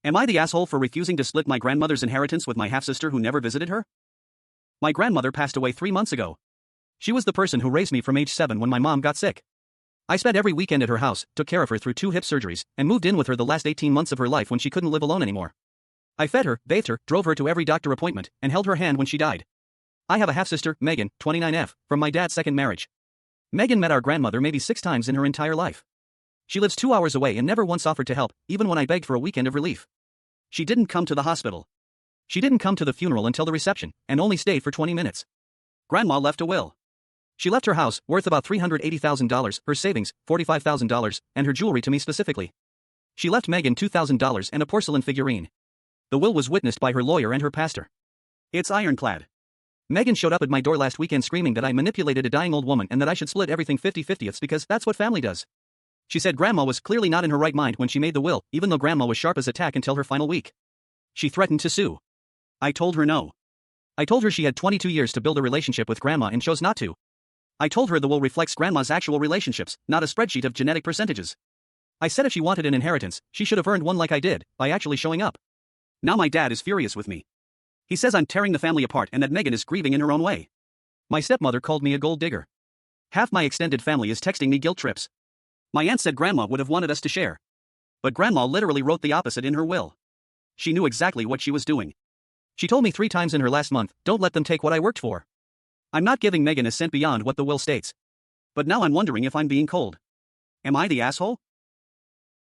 Am I the asshole for refusing to split my grandmother's inheritance with my half-sister who never visited her? My grandmother passed away 3 months ago. She was the person who raised me from age 7 when my mom got sick. I spent every weekend at her house, took care of her through 2 hip surgeries, and moved in with her the last 18 months of her life when she couldn't live alone anymore. I fed her, bathed her, drove her to every doctor appointment, and held her hand when she died. I have a half-sister, Megan, 29F, from my dad's second marriage. Megan met our grandmother maybe 6 times in her entire life. She lives 2 hours away and never once offered to help, even when I begged for a weekend of relief. She didn't come to the hospital. She didn't come to the funeral until the reception, and only stayed for 20 minutes. Grandma left a will. She left her house, worth about $380,000, her savings, $45,000, and her jewelry to me specifically. She left Megan $2,000 and a porcelain figurine. The will was witnessed by her lawyer and her pastor. It's ironclad. Megan showed up at my door last weekend screaming that I manipulated a dying old woman and that I should split everything 50-50 because that's what family does. She said Grandma was clearly not in her right mind when she made the will, even though Grandma was sharp as a tack until her final week. She threatened to sue. I told her no. I told her she had 22 years to build a relationship with Grandma and chose not to. I told her the will reflects Grandma's actual relationships, not a spreadsheet of genetic percentages. I said if she wanted an inheritance, she should have earned one like I did, by actually showing up. Now my dad is furious with me. He says I'm tearing the family apart and that Megan is grieving in her own way. My stepmother called me a gold digger. Half my extended family is texting me guilt trips. My aunt said Grandma would have wanted us to share. But Grandma literally wrote the opposite in her will. She knew exactly what she was doing. She told me 3 times in her last month, don't let them take what I worked for. I'm not giving Megan a cent beyond what the will states. But now I'm wondering if I'm being cold. Am I the asshole?